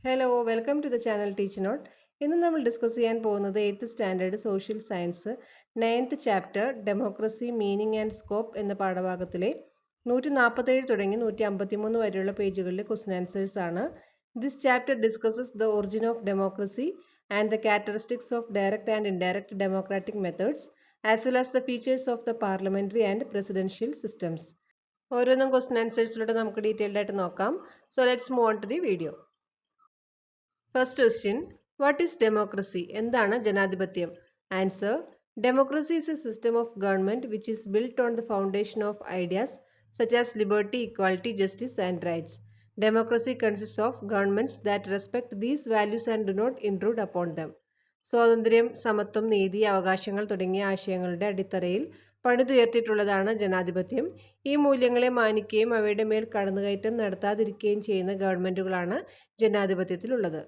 Hello welcome to the channel teach note. ഇന്ന് നമ്മൾ discuss ചെയ്യാൻ പോകുന്നത് 8th standard social science 9th chapter democracy meaning and scope എന്ന പാഠഭാഗത്തിലെ 147 തുടങ്ങി 153 വരെയുള്ള പേജുകളിലെ ക്വസ്റ്റ്യൻ ആൻസേഴ്സ് ആണ്. This chapter discusses the origin of democracy and the characteristics of direct and indirect democratic methods as well as the features of the parliamentary and presidential systems. ഓരോന്നും question ആൻസേഴ്സിലൂടെ നമുക്ക് detailed ആയിട്ട് നോക്കാം. So let's move on to the video. First question, what is democracy? എന്താണ് ജനാധിപത്യം? Answer, democracy is a system of government which is built on the foundation of ideas such as liberty, equality, justice and rights. Democracy consists of governments that respect these values and do not intrude upon them. സ്വാതന്ത്ര്യം, സമത്വം, നീതി, അവകാശങ്ങൾ തുടങ്ങിയ ആശയങ്ങളുടെ അടിത്തറയിൽ പണിതുയർത്തിയിട്ടുള്ളതാണ് ജനാധിപത്യം. ഈ മൂല്യങ്ങളെ മാനിക്കുകയും അവയുടെ മേൽ കടന്നുകയറ്റം നടത്താതിരിക്കുകയും ചെയ്യുന്ന ഗവൺമെൻറ്റുകളാണ് ജനാധിപത്യത്തിലുള്ളത്.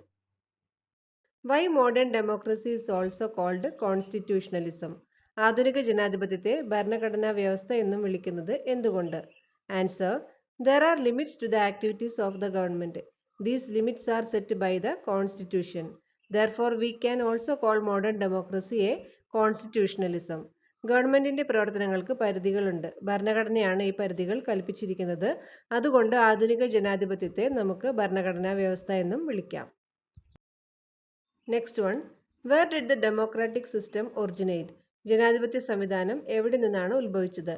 Why modern democracy is also called constitutionalism? ആധുനിക ജനാധിപത്യത്തെ ഭരണഘടനാ വ്യവസ്ഥ എന്നും വിളിക്കുന്നത് എന്തുകൊണ്ട്? Answer, there are limits to the activities of the government. These limits are set by the constitution. Therefore we can also call modern democracy a constitutionalism. ഗവൺമെൻറ്റിൻ്റെ പ്രവർത്തനങ്ങൾക്ക് പരിധികളുണ്ട്. ഭരണഘടനയാണ് ഈ പരിധികൾ കൽപ്പിച്ചിരിക്കുന്നത്. അതുകൊണ്ട് ആധുനിക ജനാധിപത്യത്തെ നമുക്ക് ഭരണഘടനാ വ്യവസ്ഥ എന്നും വിളിക്കാം. Next one, where did the democratic system originate? ജനാധിപത്യ സംവിധാനം എവിടെ നിന്നാണ് ഉത്ഭവിച്ചത്?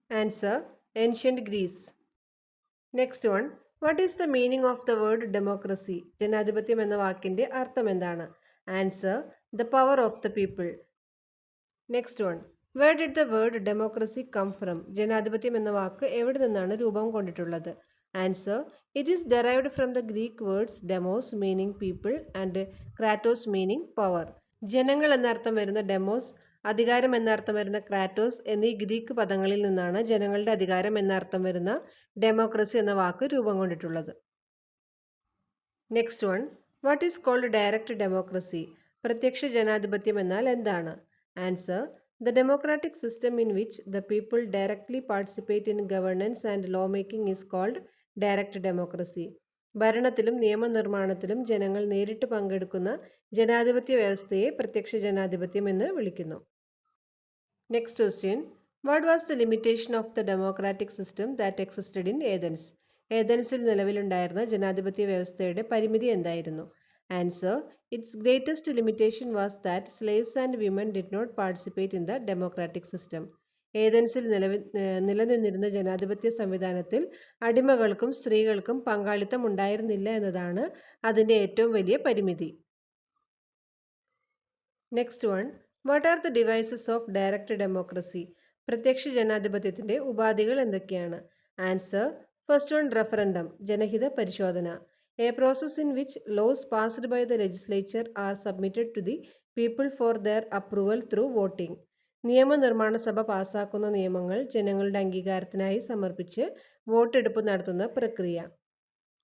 Answer, ancient Greece. Next one, what is the meaning of the word democracy? ജനാധിപത്യം എന്ന വാക്കിൻ്റെ അർത്ഥം എന്താണ്? Answer, the power of the people. Next one, where did the word democracy come from? ജനാധിപത്യം എന്ന വാക്ക് എവിടെ നിന്നാണ് രൂപം കൊണ്ടിട്ടുള്ളത്? Answer, it is derived from the Greek words demos meaning people and Kratos meaning power. ജനങ്ങൾ എന്നർത്ഥം വരുന്ന ഡെമോസ്, അധികാരം എന്നർത്ഥം വരുന്ന ക്രാറ്റോസ് എന്നീ ഗ്രീക്ക് പദങ്ങളിൽ നിന്നാണ് ജനങ്ങളുടെ അധികാരം എന്നർത്ഥം വരുന്ന ഡെമോക്രസി എന്ന വാക്ക് രൂപം കൊണ്ടിട്ടുള്ളത്. Next one, what is called direct democracy? പ്രത്യക്ഷ ജനാധിപത്യം എന്നാൽ എന്താണ്? Answer, the democratic system in which the people directly participate in governance and law making is called direct democracy. ഭരണത്തിലും നിയമനിർമ്മാണത്തിലും ജനങ്ങൾ നേരിട്ട് പങ്കെടുക്കുന്ന ജനാധിപത്യ വ്യവസ്ഥയെ പ്രത്യക്ഷ ജനാധിപത്യം എന്ന് വിളിക്കുന്നു. Next question, what was the limitation of the democratic system that existed in Athens? ഏതൻസിൽ നിലവിലുണ്ടായിരുന്ന ജനാധിപത്യ വ്യവസ്ഥയുടെ പരിമിതി എന്തായിരുന്നു? Answer, its greatest limitation was that slaves and women did not participate in the democratic system. ഏതൻസിൽ നിലനിന്നിരുന്ന ജനാധിപത്യ സംവിധാനത്തിൽ അടിമകൾക്കും സ്ത്രീകൾക്കും പങ്കാളിത്തം ഉണ്ടായിരുന്നില്ല എന്നതാണ് അതിൻ്റെ ഏറ്റവും വലിയ പരിമിതി. Next one, what are the devices of direct democracy? പ്രത്യക്ഷ ജനാധിപത്യത്തിൻ്റെ ഉപാധികൾ എന്തൊക്കെയാണ്? ആൻസർ, ഫസ്റ്റ് വൺ, റഫറൻഡം, ജനഹിത പരിശോധന. A process in which laws passed by the legislature are submitted to the people for their approval through voting. നിയമനിർമ്മാണ സഭ പാസാക്കുന്ന നിയമങ്ങൾ ജനങ്ങളുടെ അംഗീകാരത്തിനായി സമർപ്പിച്ച് വോട്ടെടുപ്പ് നടത്തുന്ന പ്രക്രിയ.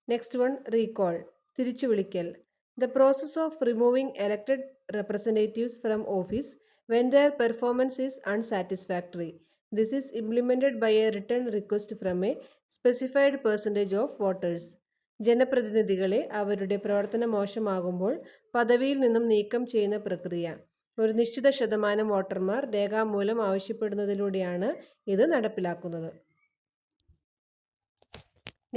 നെക്സ്റ്റ് വൺ, റീകോൾ, തിരിച്ചു വിളിക്കൽ. The process of removing elected representatives from office when their performance is unsatisfactory. This is implemented by a written request from a specified percentage of voters. ജനപ്രതിനിധികളെ അവരുടെ പ്രവർത്തനം മോശമാകുമ്പോൾ പദവിയിൽ നിന്നും നീക്കം ചെയ്യുന്ന പ്രക്രിയ. ഒരു നിശ്ചിത ശതമാനം വോട്ടർമാർ രേഖാമൂലം ആവശ്യപ്പെടുന്നതിലൂടെയാണ് ഇത് നടപ്പിലാക്കുന്നത്.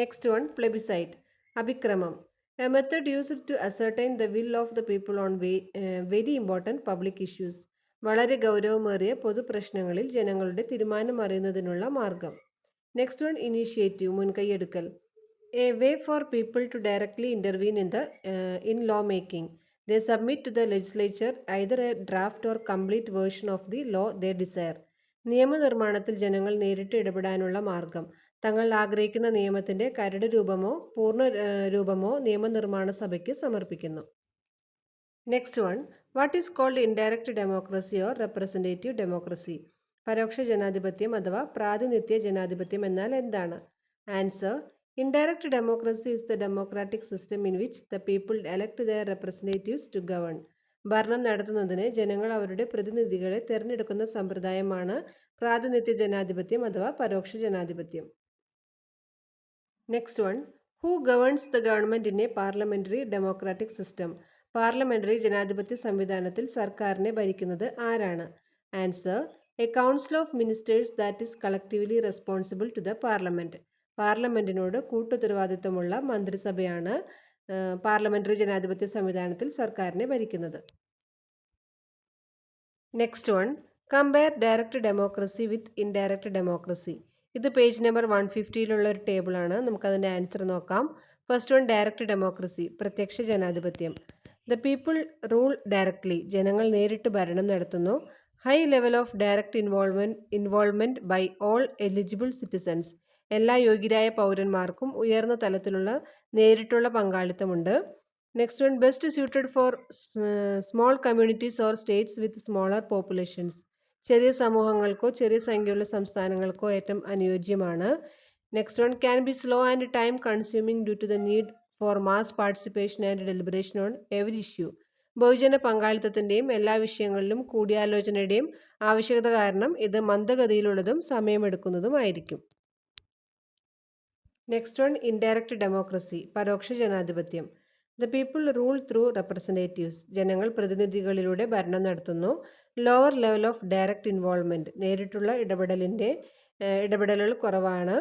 നെക്സ്റ്റ് വൺ, പ്ലെബിസൈറ്റ്, അഭിക്രമം. A method used to ascertain the will of the people on very important public issues. വളരെ ഗൗരവമേറിയ പൊതുപ്രശ്നങ്ങളിൽ ജനങ്ങളുടെ തീരുമാനം അറിയുന്നതിനുള്ള മാർഗം. നെക്സ്റ്റ് വൺ, ഇനീഷ്യേറ്റീവ്, മുൻകൈയെടുക്കൽ. A way for people to directly intervene in law making. They submit to the legislature either a draft or complete version of the law they desire. നിയമനിർമ്മാണത്തിൽ ജനങ്ങൾ നേരിട്ട് ഇടപെടാനുള്ള മാർഗം. തങ്ങൾ ആഗ്രഹിക്കുന്ന നിയമത്തിൻ്റെ കരട് രൂപമോ പൂർണ്ണ രൂപമോ നിയമനിർമ്മാണ സഭയ്ക്ക് സമർപ്പിക്കുന്നു. Next one, what is called indirect democracy or representative democracy? പരോക്ഷ ജനാധിപത്യം അഥവാ പ്രാതിനിധ്യ ജനാധിപത്യം എന്നാൽ എന്താണ്? Answer, indirect democracy is the democratic system in which the people elect their representatives to govern. ഭരണം നടത്തുന്നതിന് ജനങ്ങൾ അവരുടെ പ്രതിനിധികളെ തിരഞ്ഞെടുക്കുന്ന സമ്പ്രദായമാണ് പ്രാതിനിധ്യ ജനാധിപത്യം അഥവാ പരോക്ഷ ജനാധിപത്യം. Next one, who governs the government in a parliamentary democratic system? Parliamentary ജനാധിപത്യ സംവിധാനത്തിൽ സർക്കാരിനെ ഭരിക്കുന്നത് ആരാണ്? Answer: a council of ministers that is collectively responsible to the parliament. പാർലമെൻറ്റിനോട് കൂട്ടുത്തരവാദിത്വമുള്ള മന്ത്രിസഭയാണ് പാർലമെൻ്ററി ജനാധിപത്യ സംവിധാനത്തിൽ സർക്കാരിനെ ഭരിക്കുന്നത്. Next one, compare direct democracy with indirect democracy. ഇത് പേജ് നമ്പർ 150 ഒരു ടേബിളാണ്. നമുക്കതിൻ്റെ ആൻസർ നോക്കാം. ഫസ്റ്റ് വൺ, ഡയറക്റ്റ് ഡെമോക്രസി, പ്രത്യക്ഷ ജനാധിപത്യം. ദ പീപ്പിൾ റൂൾ ഡയറക്ട്ലി, ജനങ്ങൾ നേരിട്ട് ഭരണം നടത്തുന്നു. High level of direct involvement by all eligible citizens, എല്ലാ യോഗ്യരായ പൗരന്മാർക്കും ഉയർന്ന തലത്തിലുള്ള നേരിട്ടുള്ള പങ്കാളിത്തമുണ്ട്. Next one, best suited for small communities or states with smaller populations, ചെറിയ സമൂഹങ്ങൾക്കോ ചെറിയ സംഖ്യയുള്ള സംസ്ഥാനങ്ങൾക്കോ ഏറ്റവും അനുയോജ്യമാണ്. Next one, can be slow and time consuming due to the need for mass participation and deliberation on every issue, ബഹുജന പങ്കാളിത്തത്തിൻ്റെയും എല്ലാ വിഷയങ്ങളിലും കൂടിയാലോചനയുടെയും ആവശ്യകത കാരണം ഇത് മന്ദഗതിയിലുള്ളതും സമയമെടുക്കുന്നതുമായിരിക്കും. നെക്സ്റ്റ് വൺ, ഇൻഡയറക്റ്റ് ഡെമോക്രസി, പരോക്ഷ ജനാധിപത്യം. The people rule through representatives, ജനങ്ങൾ പ്രതിനിധികളിലൂടെ ഭരണം നടത്തുന്നു. Lower level of direct involvement, നേരിട്ടുള്ള ഇടപെടലുകൾ കുറവാണ്.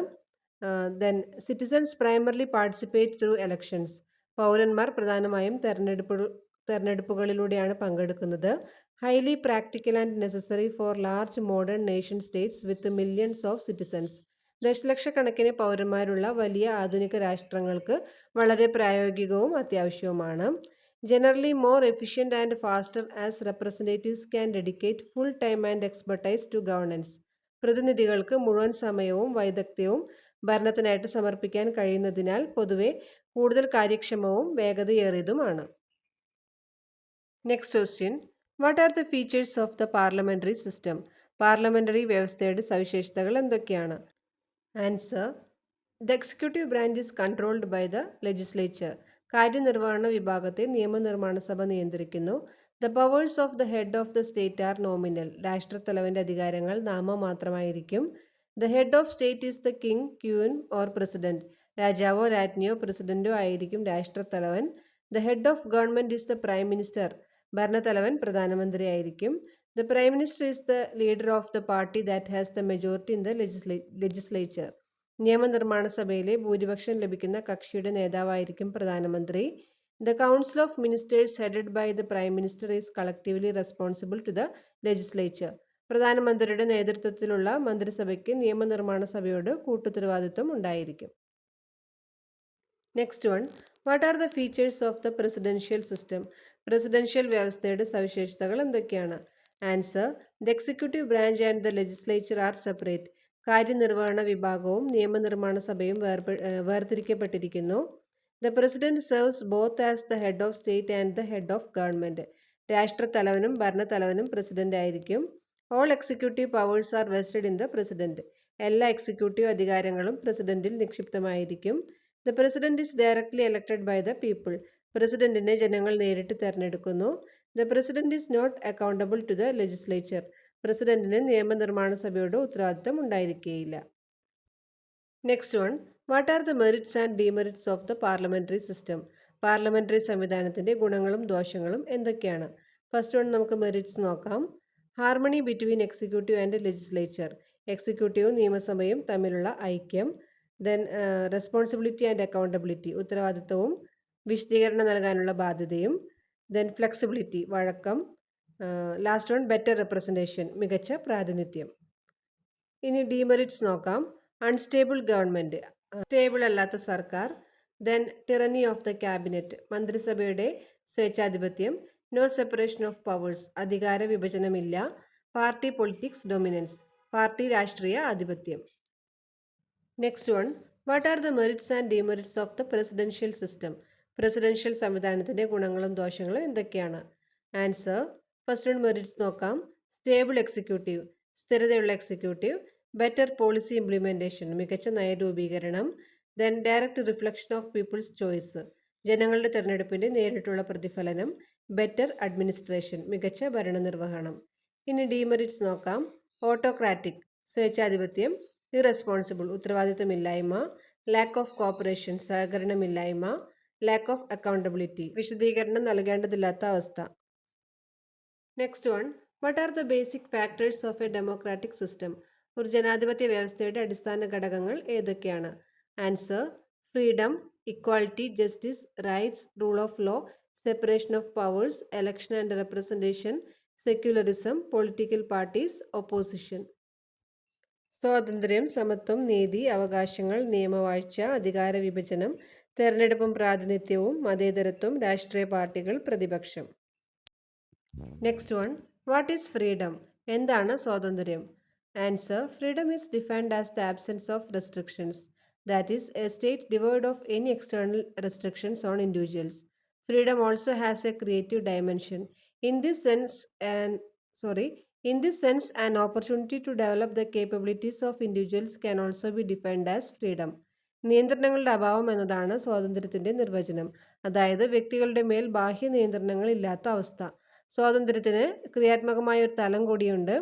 Then citizens primarily participate through elections, പൗരന്മാർ പ്രധാനമായും തെരഞ്ഞെടുപ്പുകളിലൂടെയാണ് പങ്കെടുക്കുന്നത്. Highly practical and necessary for large modern nation states with millions of citizens, ദശലക്ഷക്കണക്കിന് പൗരന്മാരുള്ള വലിയ ആധുനിക രാഷ്ട്രങ്ങൾക്ക് വളരെ പ്രായോഗികവും അത്യാവശ്യവുമാണ്. Generally more efficient and faster as representatives can dedicate full time and expertise to governance, പ്രതിനിധികൾക്ക് മുഴുവൻ സമയവും വൈദഗ്ധ്യവും ഭരണത്തിനായിട്ട് സമർപ്പിക്കാൻ കഴിയുന്നതിനാൽ പൊതുവെ കൂടുതൽ കാര്യക്ഷമവും വേഗതയേറിയതുമാണ്. Next question, what are the features of the parliamentary system? Parliamentary വ്യവസ്ഥയുടെ സവിശേഷതകൾ എന്തൊക്കെയാണ്? Answer: the executive branch is controlled by the legislature, കാര്യനിർവഹണ വിഭാഗത്തെ നിയമനിർമ്മാണ സഭ നിയന്ത്രിക്കുന്നു. The powers of the head of the state are nominal, രാഷ്ട്രത്തലവൻ്റെ അധികാരങ്ങൾ നാമമാത്രമായിരിക്കും. The head of state is the king, queen or president, രാജാവോ രാജ്ഞിയോ പ്രസിഡന്റോ ആയിരിക്കും രാഷ്ട്രത്തലവൻ. The head of government is the prime minister, ഭരണത്തലവൻ പ്രധാനമന്ത്രിയായിരിക്കും. The prime minister is the leader of the party that has the majority in the legislature, നിയമനിർമ്മാണ സഭയിലെ ഭൂരിപക്ഷം ലഭിക്കുന്ന കക്ഷിയുടെ നേതാവായിരിക്കും പ്രധാനമന്ത്രി. The council of ministers headed by the prime minister is collectively responsible to the legislature, പ്രധാനമന്ത്രിയുടെ നേതൃത്വത്തിലുള്ള മന്ത്രിസഭയ്ക്ക് നിയമനിർമ്മാണ സഭയോട് കൂട്ടുത്തരവാദിത്വം ഉണ്ടായിരിക്കും. Next one, what are the features of the presidential system? Presidential വ്യവസ്ഥയുടെ സവിശേഷതകൾ എന്തൊക്കെയാണ്? Answer: the executive branch and the legislature are separate, കാര്യനിർവഹണ വിഭാഗവും നിയമനിർമ്മാണ സഭയും വേർതിരിക്കപ്പെട്ടിരിക്കുന്നു. The president serves both as the head of state and the head of government, രാഷ്ട്രത്തലവനും ഭരണത്തലവനും പ്രസിഡന്റ് ആയിരിക്കും. All executive powers are vested in the president, എല്ലാ executive അധികാരങ്ങളും പ്രസിഡന്റിൽ നിക്ഷിപ്തമായിരിക്കും. The president is directly elected by the people, പ്രസിഡന്റിനെ ജനങ്ങൾ നേരിട്ട് തിരഞ്ഞെടുക്കുന്നു. The president is not accountable to the legislature, പ്രസിഡന്റിന് നിയമനിർമ്മാണ സഭയോട് ഉത്തരവാദിത്തം ഉണ്ടായിരിക്കുകയില്ല. Next one, what are the merits and demerits of the parliamentary system? Parliamentary സംവിധാനത്തിൻ്റെ ഗുണങ്ങളും ദോഷങ്ങളും എന്തൊക്കെയാണ്? ഫസ്റ്റ് വൺ, നമുക്ക് മെറിറ്റ്സ് നോക്കാം. Harmony between executive and legislature, എക്സിക്യൂട്ടീവും നിയമസഭയും തമ്മിലുള്ള ഐക്യം. ദെൻ റെസ്പോൺസിബിലിറ്റി ആൻഡ് അക്കൗണ്ടബിലിറ്റി, ഉത്തരവാദിത്തവും വിശദീകരണം നൽകാനുള്ള ബാധ്യതയും. ദെൻ ഫ്ലെക്സിബിലിറ്റി, വഴക്കം. ലാസ്റ്റ് വൺ, ബെറ്റർ റെപ്രസെൻറ്റേഷൻ, മികച്ച പ്രാതിനിധ്യം. ഇനി ഡിമെറിറ്റ്സ് നോക്കാം. അൺസ്റ്റേബിൾ ഗവൺമെൻറ്, സ്റ്റേബിൾ അല്ലാത്ത സർക്കാർ. Then tyranny of the cabinet, മന്ത്രിസഭയുടെ സ്വേച്ഛാധിപത്യം. നോ സെപ്പറേഷൻ ഓഫ് പവേഴ്സ്, അധികാര വിഭജനമില്ല. പാർട്ടി പൊളിറ്റിക്സ് ഡൊമിനൻസ്, പാർട്ടി രാഷ്ട്രീയ ആധിപത്യം. Next one, what are the merits and demerits of the presidential system? Presidential സംവിധാനത്തിൻ്റെ ഗുണങ്ങളും ദോഷങ്ങളും എന്തൊക്കെയാണ്? ആൻസർ: ഫസ്റ്റ് വൺ മെറിറ്റ്സ് നോക്കാം. സ്റ്റേബിൾ എക്സിക്യൂട്ടീവ്, സ്ഥിരതയുള്ള എക്സിക്യൂട്ടീവ്. ബെറ്റർ പോളിസി ഇംപ്ലിമെൻറ്റേഷൻ, മികച്ച നയരൂപീകരണം. Then direct reflection of people's choice, ജനങ്ങളുടെ തിരഞ്ഞെടുപ്പിൻ്റെ നേരിട്ടുള്ള പ്രതിഫലനം. ബെറ്റർ അഡ്മിനിസ്ട്രേഷൻ, മികച്ച ഭരണനിർവഹണം. ഇനി ഡിമെറിറ്റ്സ് നോക്കാം. ഓട്ടോക്രാറ്റിക്, സ്വേച്ഛാധിപത്യം. ഇറസ്പോൺസിബിൾ, ഉത്തരവാദിത്തമില്ലായ്മ. ലാക്ക് ഓഫ് കോപ്പറേഷൻ സഹകരണമില്ലായ്മ, ലാക്ക് ഓഫ് അക്കൗണ്ടബിലിറ്റി വിശദീകരണം നൽകേണ്ടതില്ലാത്ത അവസ്ഥ. Next one, what are the basic factors of a democratic system? ഒരു ജനാധിപത്യ വ്യവസ്ഥയുടെ അടിസ്ഥാന ഘടകങ്ങൾ ഏതൊക്കെയാണ്? Answer, freedom, equality, justice, rights, rule of law, separation of powers, election and representation, secularism, political parties, opposition. സ്വാതന്ത്ര്യം, സമത്വം, നീതി, അവകാശങ്ങൾ, നിയമവാഴ്ച, അധികാര വിഭജനം, തെരഞ്ഞെടുപ്പും പ്രാതിനിധ്യവും, മതേതരത്വം, രാഷ്ട്രീയ പാർട്ടികൾ, പ്രതിപക്ഷം. Next one, what is freedom? എന്താണ് സ്വാതന്ത്ര്യം? Answer, freedom is defined as the absence of restrictions, that is A state devoid of any external restrictions on individuals. Freedom also has a creative dimension. In this sense, an opportunity to develop the capabilities of individuals can also be defined as freedom. നിയന്ത്രണങ്ങളുടെ അഭാവം എന്നതാണ് സ്വാതന്ത്ര്യത്തിന്റെ നിർവചനം. അതായത് വ്യക്തികളുടെ മേൽ ബാഹ്യ നിയന്ത്രണങ്ങൾ ഇല്ലാത്ത അവസ്ഥ. സ്വാതന്ത്ര്യത്തിന് ക്രിയാത്മകമായ ഒരു തലം കൂടിയുണ്ട്.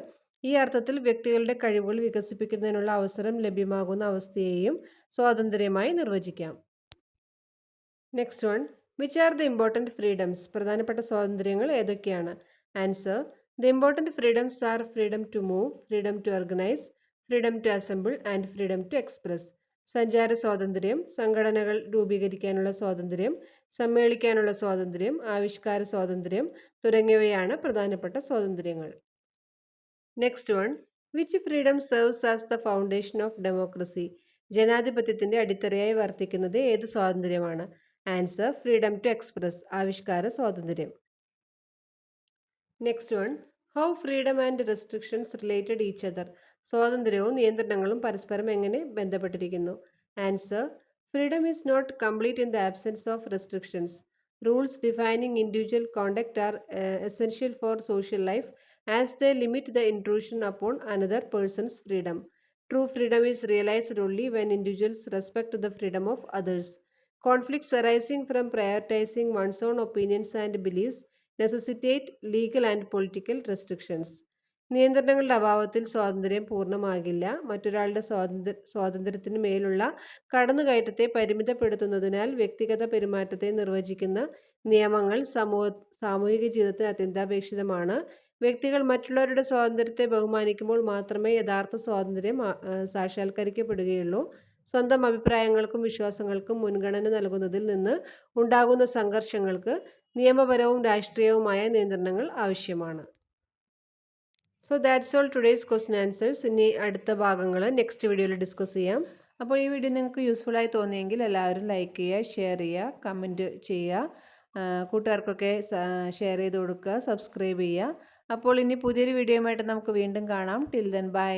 ഈ അർത്ഥത്തിൽ വ്യക്തികളുടെ കഴിവുകൾ വികസിപ്പിക്കുന്നതിനുള്ള അവസരം ലഭ്യമാകുന്ന അവസ്ഥയെയും സ്വാതന്ത്ര്യമായി നിർവചിക്കാം. Next one, which are the important freedoms? പ്രധാനപ്പെട്ട സ്വാതന്ത്ര്യങ്ങൾ ഏതൊക്കെയാണ്? Answer, the important freedoms are freedom to move, freedom to organise, freedom to assemble and freedom to express. സഞ്ചാര സ്വാതന്ത്ര്യം, സംഘടനകൾ രൂപീകരിക്കാനുള്ള സ്വാതന്ത്ര്യം, സമ്മേളിക്കാനുള്ള സ്വാതന്ത്ര്യം, ആവിഷ്കാര സ്വാതന്ത്ര്യം തുടങ്ങിയവയാണ് പ്രധാനപ്പെട്ട സ്വാതന്ത്ര്യങ്ങൾ. Next one, which freedom serves as the foundation of democracy? ജനാധിപത്യത്തിന്റെ അടിത്തറയായി വർത്തിക്കുന്നത് ഏത് സ്വാതന്ത്ര്യമാണ്? ആൻസർ, ഫ്രീഡം ടു എക്സ്പ്രസ്, ആവിഷ്കാര സ്വാതന്ത്ര്യം. Next one, how freedom and restrictions related each other? സ്വാതന്ത്ര്യവും നിയന്ത്രണങ്ങളും പരസ്പരം എങ്ങനെ ബന്ധപ്പെട്ടിരിക്കുന്നു? Answer, freedom is not complete in the absence of restrictions. Rules defining individual conduct are essential for social life as they limit the intrusion upon another person's freedom. True freedom is realized only when individuals respect the freedom of others. Conflicts arising from prioritizing one's own opinions and beliefs necessitate legal and political restrictions. നിയന്ത്രണങ്ങളുടെ അഭാവത്തിൽ സ്വാതന്ത്ര്യം പൂർണ്ണമാകില്ല. മറ്റൊരാളുടെ സ്വാതന്ത്ര്യത്തിന് മേലുള്ള കടന്നുകയറ്റത്തെ പരിമിതപ്പെടുത്തുന്നതിനാൽ വ്യക്തിഗത പെരുമാറ്റത്തെ നിർവചിക്കുന്ന നിയമങ്ങൾ സാമൂഹിക ജീവിതത്തിന് അത്യന്താപേക്ഷിതമാണ്. വ്യക്തികൾ മറ്റുള്ളവരുടെ സ്വാതന്ത്ര്യത്തെ ബഹുമാനിക്കുമ്പോൾ മാത്രമേ യഥാർത്ഥ സ്വാതന്ത്ര്യം സാക്ഷാത്കരിക്കപ്പെടുകയുള്ളൂ. സ്വന്തം അഭിപ്രായങ്ങൾക്കും വിശ്വാസങ്ങൾക്കും മുൻഗണന നൽകുന്നതിൽ നിന്ന് ഉണ്ടാകുന്ന സംഘർഷങ്ങൾക്ക് നിയമപരവും രാഷ്ട്രീയവുമായ നിയന്ത്രണങ്ങൾ ആവശ്യമാണ്. So that's all today's question answers. ഇനി അടുത്ത ഭാഗങ്ങൾ നെക്സ്റ്റ് വീഡിയോയിൽ ഡിസ്കസ് ചെയ്യാം. അപ്പോൾ ഈ വീഡിയോ നിങ്ങൾക്ക് യൂസ്ഫുള്ളായി തോന്നിയെങ്കിൽ എല്ലാവരും ലൈക്ക് ചെയ്യുക, ഷെയർ ചെയ്യുക, കമൻറ്റ് ചെയ്യുക, കൂട്ടുകാർക്കൊക്കെ ഷെയർ ചെയ്ത് കൊടുക്കുക, സബ്സ്ക്രൈബ് ചെയ്യുക. അപ്പോൾ ഇനി പുതിയൊരു വീഡിയോയുമായിട്ട് നമുക്ക് വീണ്ടും കാണാം. Till then bye.